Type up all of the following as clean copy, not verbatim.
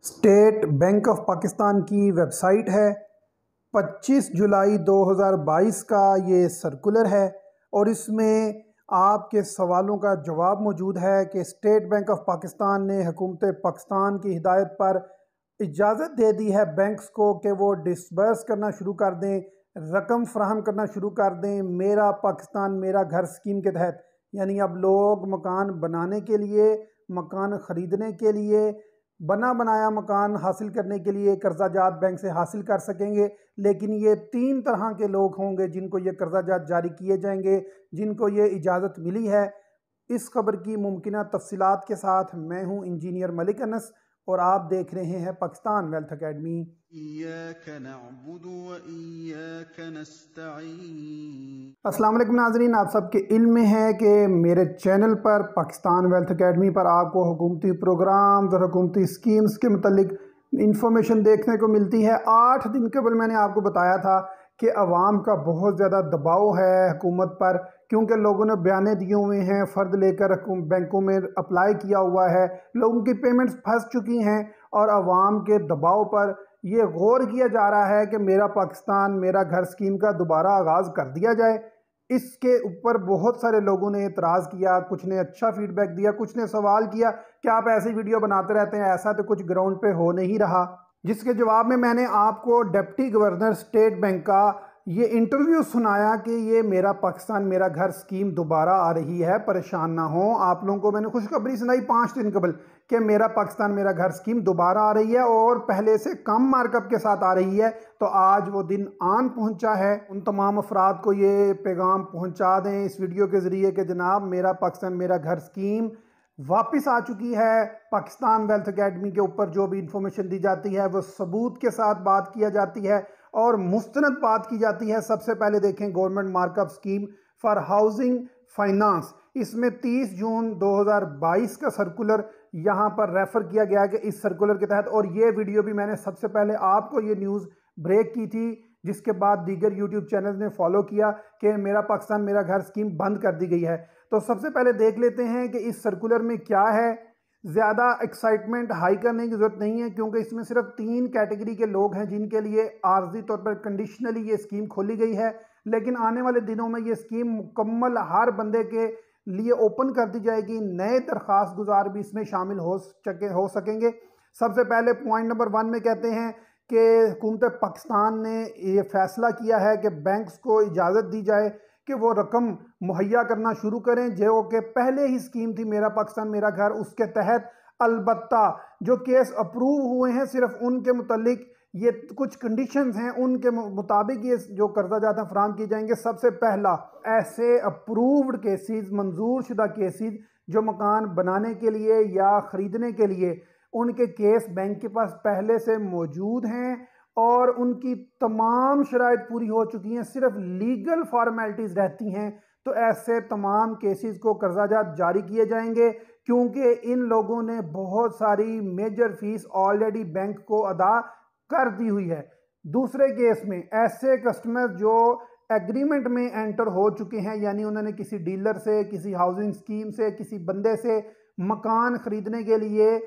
State bank of Pakistan की website है। 25 जुलाई 2022 का ये सर्कुलर है और इसमें आपके सवालों का जवाब मौजूद है कि स्टेट बैंक ऑफ पाकिस्तान ने हुकूमत पाकिस्तान की हिदायत पर इजाज़त दे दी है बैंक्स को कि वो डिसबर्स करना शुरू कर दें, रकम फ्राहम करना शुरू कर दें मेरा पाकिस्तान मेरा घर स्कीम के तहत। यानी अब लोग मकान बनाने के लिए, मकान ख़रीदने के लिए, बना बनाया मकान हासिल करने के लिए कर्जा जात बैंक से हासिल कर सकेंगे। लेकिन ये 3 तरह के लोग होंगे जिनको ये कर्जा जात जारी किए जाएंगे, जिनको ये इजाज़त मिली है। इस खबर की मुमकिना तफसीलात के साथ मैं हूँ इंजीनियर मलिक अनस और आप देख रहे हैं पाकिस्तान वेल्थ अकेडमी। अस्सलाम वालेकुम नाज़रीन, आप सबके इल्म में है कि मेरे चैनल पर पाकिस्तान वेल्थ अकेडमी पर आपको हुकूमती प्रोग्राम्स और हुकूमती स्कीम्स के मतलब इंफॉर्मेशन देखने को मिलती है। 8 दिन कबल मैंने आपको बताया था कि अवाम का बहुत ज़्यादा दबाव है हुकूमत पर, क्योंकि लोगों ने बयाने दिए हुए हैं, फ़र्द लेकर बैंकों में अप्लाई किया हुआ है, लोगों की पेमेंट्स फंस चुकी हैं और अवाम के दबाव पर ये गौर किया जा रहा है कि मेरा पाकिस्तान मेरा घर स्कीम का दोबारा आगाज़ कर दिया जाए। इसके ऊपर बहुत सारे लोगों ने एतराज़ किया, कुछ ने अच्छा फीडबैक दिया, कुछ ने सवाल किया कि आप ऐसी वीडियो बनाते रहते हैं, ऐसा तो कुछ ग्राउंड पे हो नहीं रहा। जिसके जवाब में मैंने आपको डिप्टी गवर्नर स्टेट बैंक का ये इंटरव्यू सुनाया कि ये मेरा पाकिस्तान मेरा घर स्कीम दोबारा आ रही है, परेशान ना हो। आप लोगों को मैंने खुशखबरी सुनाई 5 दिन कबल कि मेरा पाकिस्तान मेरा घर स्कीम दोबारा आ रही है और पहले से कम मार्कअप के साथ आ रही है। तो आज वो दिन आन पहुंचा है। उन तमाम अफराद को ये पैगाम पहुंचा दें इस वीडियो के ज़रिए कि जनाब मेरा पाकिस्तान मेरा घर स्कीम वापस आ चुकी है। पाकिस्तान वेल्थ अकेडमी के ऊपर जो भी इंफॉर्मेशन दी जाती है वो सबूत के साथ बात किया जाती है और मुस्तनद बात की जाती है। सबसे पहले देखें government markup scheme for housing finance, इसमें 30 जून 2022 का सर्कुलर यहाँ पर रेफर किया गया कि इस सर्कुलर के तहत, और ये वीडियो भी मैंने सबसे पहले आपको ये न्यूज़ ब्रेक की थी, जिसके बाद दीगर यूट्यूब चैनल ने फॉलो किया कि मेरा पाकिस्तान मेरा घर स्कीम बंद कर दी गई है। तो सबसे पहले देख लेते हैं कि इस सर्कुलर में क्या है। ज़्यादा एक्साइटमेंट हाई करने की ज़रूरत नहीं है, क्योंकि इसमें सिर्फ 3 कैटेगरी के लोग हैं जिनके लिए आर्जी तौर पर कंडीशनली ये स्कीम खोली गई है। लेकिन आने वाले दिनों में ये स्कीम मुकम्मल हर बंदे के लिए ओपन कर दी जाएगी। नए दरख्वास्त गुजार भी इसमें शामिल हो सकेंगे। सबसे पहले पॉइंट नंबर 1 में कहते हैं कि हुकूमत पाकिस्तान ने ये फैसला किया है कि बैंक्स को इजाज़त दी जाए कि वो रकम मुहैया करना शुरू करें जो कि पहले ही स्कीम थी मेरा पाकिस्तान मेरा घर, उसके तहत। अलबत्ता जो केस अप्रूव हुए हैं सिर्फ उनके मुतालिक ये कुछ कंडीशंस हैं, उनके मुताबिक ये जो कर्जा जाता फराहम किए जाएंगे। सबसे पहला, ऐसे अप्रूव्ड केसेस, मंजूर शुदा केसेस जो मकान बनाने के लिए या ख़रीदने के लिए उनके केस बैंक के पास पहले से मौजूद हैं और उनकी तमाम शराइत पूरी हो चुकी हैं, सिर्फ लीगल फॉर्मेलिटीज़ रहती हैं, तो ऐसे तमाम केसेस को कर्जाजात जारी किए जाएंगे, क्योंकि इन लोगों ने बहुत सारी मेजर फीस ऑलरेडी बैंक को अदा कर दी हुई है। दूसरे केस में ऐसे कस्टमर जो एग्रीमेंट में एंटर हो चुके हैं, यानी उन्होंने किसी डीलर से, किसी हाउसिंग स्कीम से, किसी बंदे से मकान ख़रीदने के लिए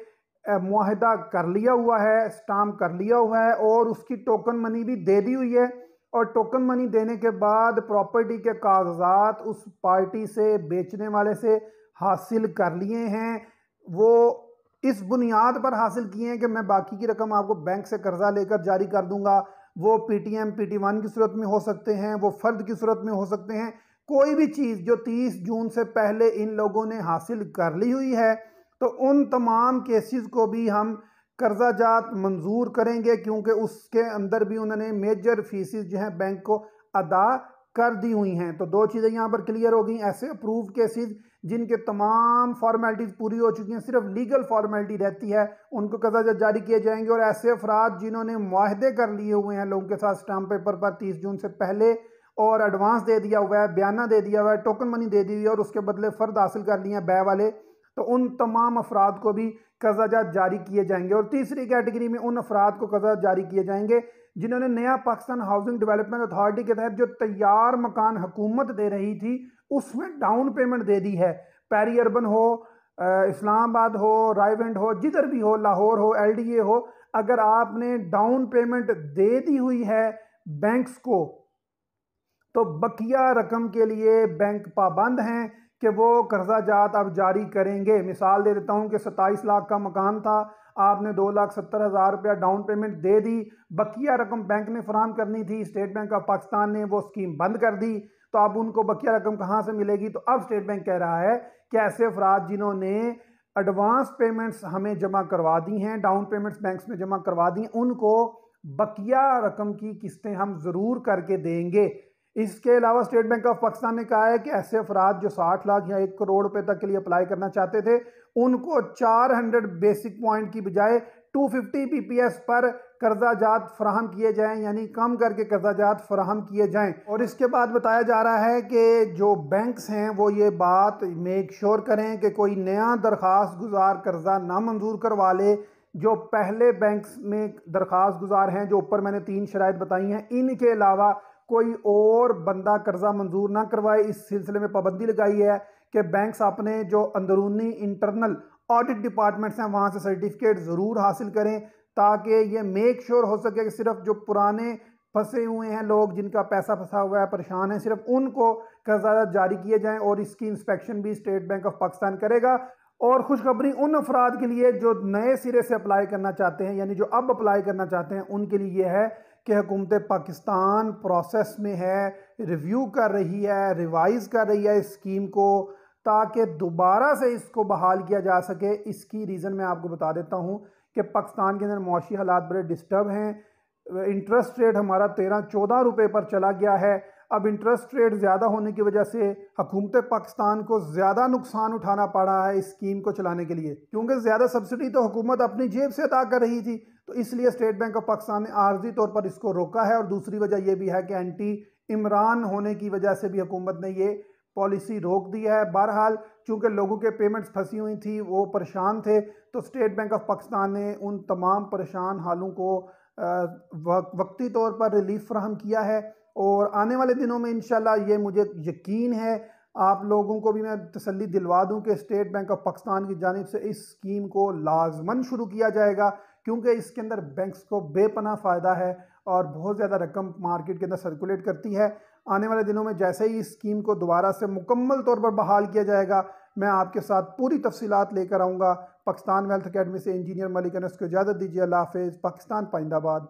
मुआहदा कर लिया हुआ है, स्टाम्प कर लिया हुआ है और उसकी टोकन मनी भी दे दी हुई है, और टोकन मनी देने के बाद प्रॉपर्टी के कागजात उस पार्टी से, बेचने वाले से हासिल कर लिए हैं। वो इस बुनियाद पर हासिल किए हैं कि मैं बाकी की रकम आपको बैंक से कर्जा लेकर जारी कर दूंगा। वो पीटीएम PT1 की सूरत में हो सकते हैं, वो फ़र्द की सूरत में हो सकते हैं। कोई भी चीज़ जो 30 जून से पहले इन लोगों ने हासिल कर ली हुई है, तो उन तमाम केसेस को भी हम कर्जा जात मंजूर करेंगे, क्योंकि उसके अंदर भी उन्होंने मेजर फीसेस जो हैं बैंक को अदा कर दी हुई हैं। तो 2 चीज़ें यहाँ पर क्लियर हो गई। ऐसे अप्रूव केसेस जिनके तमाम फॉर्मेलिटीज़ पूरी हो चुकी हैं, सिर्फ लीगल फॉर्मेलिटी रहती है, उनको कर्जा जात जारी किए जाएंगे। और ऐसे अफराद जिन्होंने मुआहदे कर लिए हुए हैं लोगों के साथ स्टाम्प पेपर पर 30 जून से पहले और एडवांस दे दिया हुआ है, बयाना दे दिया हुआ है, टोकन मनी दे दी हुई है और उसके बदले फ़र्द हासिल कर लिए हैं बै वाले, तो उन तमाम अफराद को भी कर्जाजात जारी किए जाएंगे। और तीसरी कैटेगरी में उन अफराद को कर्जा जारी किए जाएंगे जिन्होंने नया पाकिस्तान हाउसिंग डेवलपमेंट अथॉरिटी के तहत जो तैयार मकान हुकूमत दे रही थी उसमें डाउन पेमेंट दे दी है। पेरी अर्बन हो, इस्लामाबाद हो, रायवेंड हो, जिधर भी हो, लाहौर हो, LDA हो, अगर आपने डाउन पेमेंट दे दी हुई है बैंक्स को, तो बकिया रकम के लिए बैंक पाबंद हैं कि वो कर्जा जात अब जारी करेंगे। मिसाल दे देता हूं कि 27 लाख का मकान था, आपने 2,70,000 रुपया डाउन पेमेंट दे दी, बकिया रकम बैंक ने फराहम करनी थी, स्टेट बैंक ऑफ पाकिस्तान ने वो स्कीम बंद कर दी, तो अब उनको बकिया रकम कहाँ से मिलेगी? तो अब स्टेट बैंक कह रहा है कि ऐसे अफराद जिन्होंने एडवांस पेमेंट्स हमें जमा करवा दी हैं, डाउन पेमेंट्स बैंक्स में जमा करवा दी हैं, उनको बकिया रकम की किस्तें हम ज़रूर करके देंगे। इसके अलावा स्टेट बैंक ऑफ पाकिस्तान ने कहा है कि ऐसे अफराद जो 60 लाख या 1 करोड़ रुपए तक के लिए अप्लाई करना चाहते थे, उनको 400 बेसिक पॉइंट की बजाय 250 PPS पर कर्जा जात फराहम किए जाएं, यानी कम करके कर्जा जात फराहम किए जाएं। और इसके बाद बताया जा रहा है कि जो बैंक्स हैं वो ये बात मेक श्योर करें कि कोई नया दरख्वास्त गुजार कर्जा ना मंजूर करवा ले। जो पहले बैंक्स में दरख्वास्त गुजार हैं, जो ऊपर मैंने 3 शराइत बताई हैं, इनके अलावा कोई और बंदा कर्जा मंजूर ना करवाए। इस सिलसिले में पाबंदी लगाई है कि बैंक्स अपने जो अंदरूनी इंटरनल ऑडिट डिपार्टमेंट्स हैं वहां से सर्टिफिकेट ज़रूर हासिल करें, ताकि ये मेक श्योर हो सके कि सिर्फ जो पुराने फंसे हुए हैं लोग, जिनका पैसा फंसा हुआ है, परेशान है, सिर्फ उनको कर्जा जारी किए जाएं। और इसकी इंस्पेक्शन भी स्टेट बैंक ऑफ पाकिस्तान करेगा। और खुशखबरी उन अफराद के लिए जो नए सिरे से अप्लाई करना चाहते हैं, यानी जो अब अप्लाई करना चाहते हैं, उनके लिए यह है कि हुकूमत पाकिस्तान प्रोसेस में है, रिव्यू कर रही है, रिवाइज कर रही है इस स्कीम को, ताकि दोबारा से इसको बहाल किया जा सके। इसकी रीज़न मैं आपको बता देता हूँ कि पाकिस्तान के अंदर मौशी हालात बड़े डिस्टर्ब हैं। इंटरेस्ट रेट हमारा 13-14 रुपए पर चला गया है। अब इंटरेस्ट रेट ज़्यादा होने की वजह से हुकूमत पाकिस्तान को ज़्यादा नुकसान उठाना पड़ रहा है इस स्कीम को चलाने के लिए, क्योंकि ज़्यादा सब्सिडी तो हुकूमत अपनी जेब से अदा कर रही थी। तो इसलिए स्टेट बैंक ऑफ पाकिस्तान ने आर्जी तौर पर इसको रोका है। और दूसरी वजह यह भी है कि एंटी इमरान होने की वजह से भी हुकूमत ने ये पॉलिसी रोक दी है। बहरहाल चूंकि लोगों के पेमेंट्स फंसी हुई थी, वो परेशान थे, तो स्टेट बैंक ऑफ पाकिस्तान ने उन तमाम परेशान हालों को वक्ती तौर पर रिलीफ फराहम किया है। और आने वाले दिनों में इंशाल्लाह, ये मुझे यकीन है, आप लोगों को भी मैं तसल्ली दिलवा दूं कि स्टेट बैंक ऑफ पाकिस्तान की जानिब से इस स्कीम को लाजमन शुरू किया जाएगा, क्योंकि इसके अंदर बैंक्स को बेपनाह फ़ायदा है और बहुत ज़्यादा रकम मार्केट के अंदर सर्कुलेट करती है। आने वाले दिनों में जैसे ही इस स्कीम को दोबारा से मुकम्मल तौर पर बहाल किया जाएगा, मैं आपके साथ पूरी तफसीलात लेकर आऊँगा। पाकिस्तान वेल्थ अकेडमी से इंजीनियर मलिक अनस को इजाज़त दीजिए। अल्लाह हाफ़िज़। पाकिस्तान पाइंदाबाद।